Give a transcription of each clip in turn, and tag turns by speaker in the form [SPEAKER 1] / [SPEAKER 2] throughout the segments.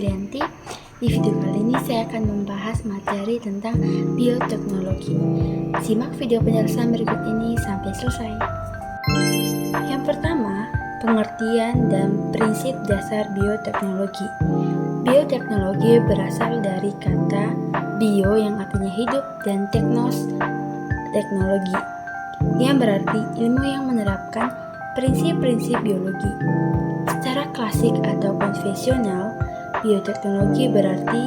[SPEAKER 1] Supriyanti. Di video kali ini saya akan membahas materi tentang bioteknologi. Simak video penjelasan berikut ini sampai selesai. Yang pertama, pengertian dan prinsip dasar bioteknologi. Bioteknologi berasal dari kata bio yang artinya hidup dan teknos, teknologi, yang berarti ilmu yang menerapkan prinsip-prinsip biologi. Secara klasik atau konvensional, bioteknologi berarti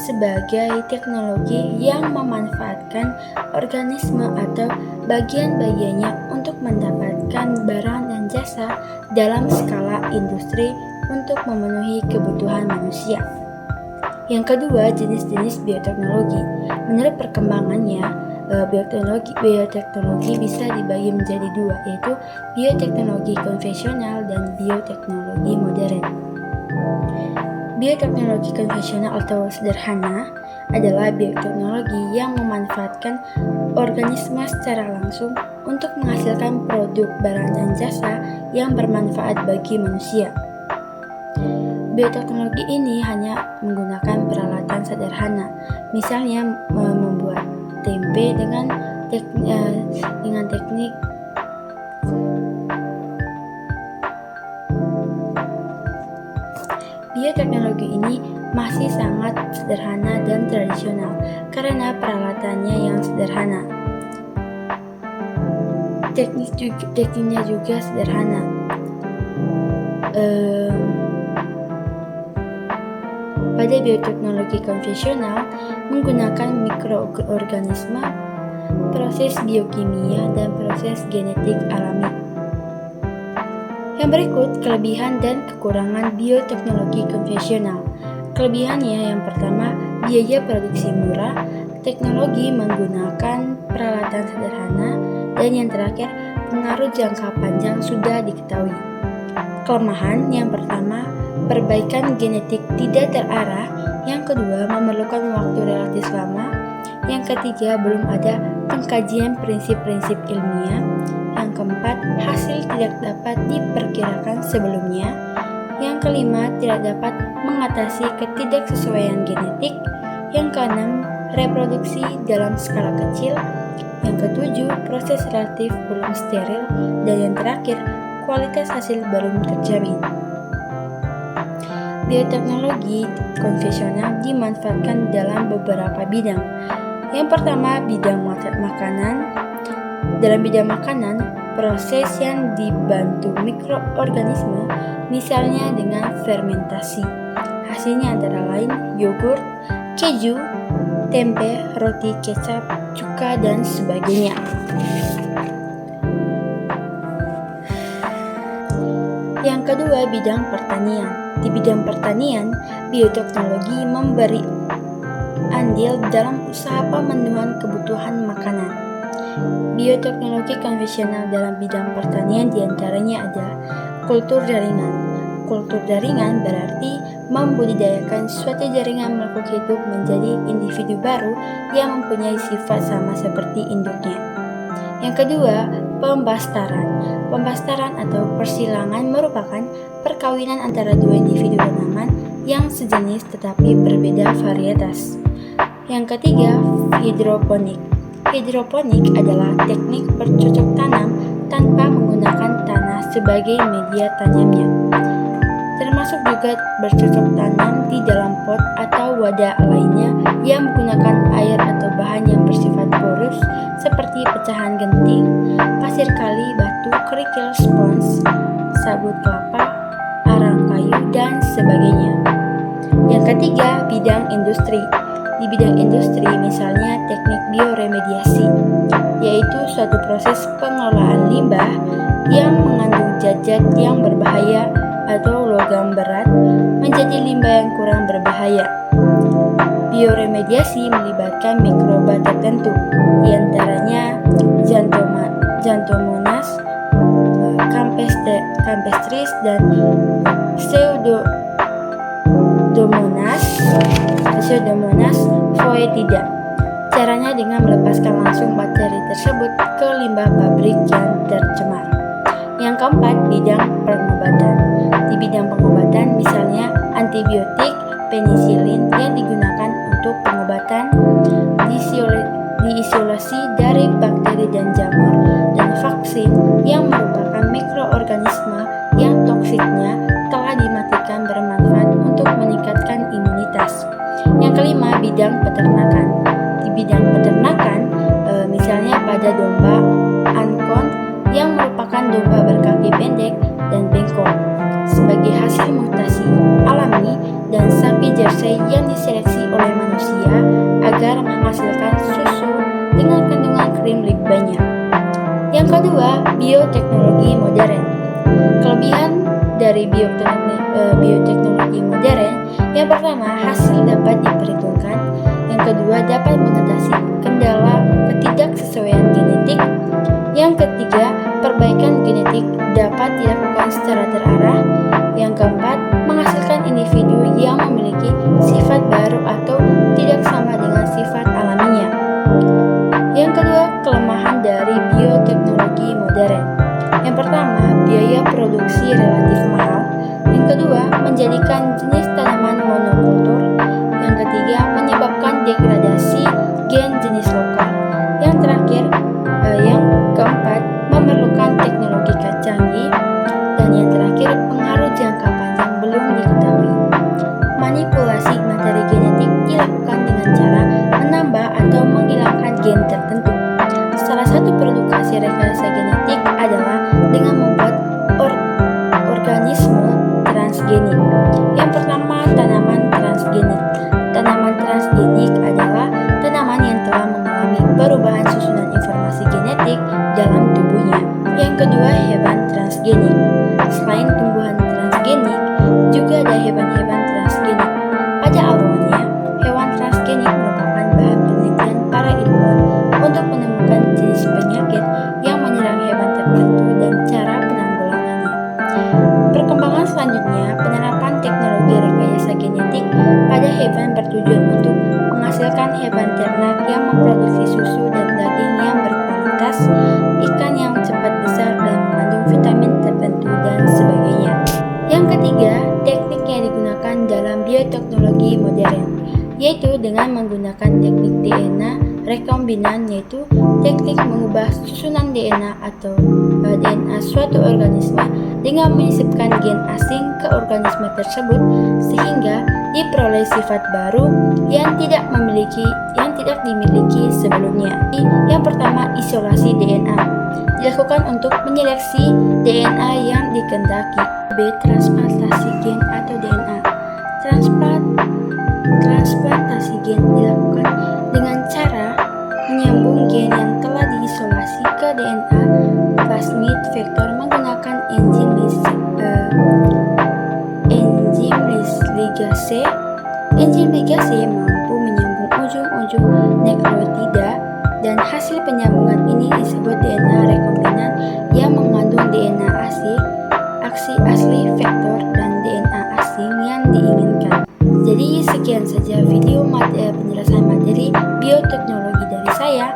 [SPEAKER 1] sebagai teknologi yang memanfaatkan organisme atau bagian-bagiannya untuk mendapatkan barang dan jasa dalam skala industri untuk memenuhi kebutuhan manusia. Yang kedua, jenis-jenis bioteknologi. Menurut perkembangannya, bioteknologi bisa dibagi menjadi dua, yaitu bioteknologi konvensional dan bioteknologi modern. Bioteknologi konvensional atau sederhana adalah bioteknologi yang memanfaatkan organisme secara langsung untuk menghasilkan produk, barang, dan jasa yang bermanfaat bagi manusia. Bioteknologi ini hanya menggunakan peralatan sederhana, misalnya membuat tempe dengan teknik bioteknologi ini masih sangat sederhana dan tradisional karena peralatannya yang sederhana. Tekniknya juga sederhana. Pada bioteknologi konvensional menggunakan mikroorganisme, proses biokimia, dan proses genetik alami. Yang berikut kelebihan dan kekurangan bioteknologi konvensional. Kelebihannya yang pertama, biaya produksi murah, teknologi menggunakan peralatan sederhana, dan yang terakhir, pengaruh jangka panjang sudah diketahui. Kelemahan yang pertama, perbaikan genetik tidak terarah. Yang kedua, memerlukan waktu relatif lama. Yang ketiga, belum ada pengkajian prinsip-prinsip ilmiah. Yang keempat, hasil tidak dapat diperkirakan sebelumnya. Yang kelima, tidak dapat mengatasi ketidaksesuaian genetik. Yang keenam, reproduksi dalam skala kecil. Yang ketujuh, proses relatif belum steril. Dan yang terakhir, kualitas hasil belum terjamin. Bioteknologi konvensional dimanfaatkan dalam beberapa bidang. Yang pertama, bidang makanan. Dalam bidang makanan, proses yang dibantu mikroorganisme, misalnya dengan fermentasi. Hasilnya antara lain yogurt, keju, tempe, roti, kecap, cuka, dan sebagainya. Yang kedua, bidang pertanian. Di bidang pertanian, bioteknologi memberi andil dalam usaha pemenuhan kebutuhan makanan. Bioteknologi konvensional dalam bidang pertanian diantaranya ada kultur jaringan. Kultur jaringan berarti membudidayakan suatu jaringan makhluk hidup menjadi individu baru yang mempunyai sifat sama seperti induknya. Yang kedua, pembastaran. Pembastaran atau persilangan merupakan perkawinan antara dua individu tanaman yang sejenis tetapi berbeda varietas. Yang ketiga, hidroponik. Hidroponik adalah teknik bercocok tanam tanpa menggunakan tanah sebagai media tanamnya. Termasuk juga bercocok tanam di dalam pot atau wadah lainnya yang menggunakan air atau bahan yang bersifat porus seperti pecahan genting, pasir kali, batu, kerikil, spons, sabut kelapa, arang kayu, dan sebagainya. Yang ketiga, bidang industri. Di bidang industri misalnya teknik bioremediasi, yaitu suatu proses pengelolaan limbah yang mengandung zat-zat yang berbahaya atau logam berat menjadi limbah yang kurang berbahaya. Bioremediasi melibatkan mikroba tertentu, diantaranya Xanthomonas campestris dan Pseudomonas foetida. Caranya dengan melepaskan langsung bakteri tersebut ke limbah pabrik yang tercemar. Yang keempat, bidang pengobatan. Di bidang pengobatan misalnya antibiotik, penisilin yang digunakan untuk pengobatan, diisolasi dari bakteri dan jamur, dan vaksin yang merupakan mikroorganisme yang toksiknya telah dimatikan bermanfaat untuk meningkatkan imunitas. Yang kelima, bidang peternakan. Di bidang peternakan, misalnya pada domba ankon yang merupakan domba berkaki pendek dan bengkok, sebagai hasil mutasi alami, dan sapi Jersey yang diseleksi oleh manusia agar menghasilkan susu dengan kandungan krim lebih banyak. Yang kedua, bioteknologi modern. Kelebihan dari bioteknologi modern, yang pertama, hasil dapat diperhitungkan. Yang kedua, dapat mengatasi kendala ketidaksesuaian genetik. Yang ketiga, perbaikan genetik dapat dilakukan secara terarah. Yang keempat, menghasilkan individu yang memiliki sifat baru atau tidak sama dengan sifat alaminya. Yang kedua, kelemahan dari bioteknologi modern. Yang pertama, biaya produksi relatif mahal. Yang kedua, menjadikan jenis tanaman monokultur. Yang ketiga, menyebabkan degradasi gen jenis lokal. Yang terakhir, yang keempat, memerlukan teknologi canggih. Dan yang terakhir, pengaruh jangka panjang belum diketahui. Manipulasi materi genetik dilakukan dengan cara menambah atau menghilangkan gen tertentu. Salah satu produk hasil rekayasa genetik adalah dengan membuat organisme transgenik. Yang pertama, tanaman transgenik. Tanaman transgenik adalah tanaman yang telah mengalami perubahan susunan informasi genetik dalam tubuhnya. Yang kedua, hewan transgenik. Selain tumbuhan transgenik, juga ada hewan-hewan transgenik. Pada awalnya, hewan transgenik merupakan bahan penelitian para ilmuwan untuk menemukan jenis penyakit yang menyerang hewan tertentu dan cara penanggulangannya. Perkembangan selanjutnya, penerapan teknologi rekayasa genetik pada hewan bertujuan untuk menghasilkan hewan ternak yang memproduksi susu dan daging yang berkualitas, ikan yang cepat besar dan mengandung vitamin tertentu, dan sebagainya. Yang ketiga, teknik yang digunakan dalam bioteknologi modern, yaitu dengan menggunakan teknik DNA rekombinan, yaitu teknik mengubah susunan DNA atau DNA suatu organisme dengan menyisipkan gen asing ke organisme tersebut sehingga diperoleh sifat baru yang tidak dimiliki sebelumnya. Yang pertama, isolasi DNA dilakukan untuk menyeleksi DNA yang dikehendaki. B. Transplantasi gen atau DNA. Transplantasi gen dilakukan dengan cara menyambung gen yang telah diisolasi ke DNA plasmid vektor menggunakan enzim ligase. Enzim ligase mampu menyambung ujung-ujung nukleotida, dan hasil penyambungan ini disebut DNA rekombinan yang mengandung DNA asli vektor dan DNA asing yang diinginkan. Jadi sekian saja video penjelasan materi bioteknologi dari saya.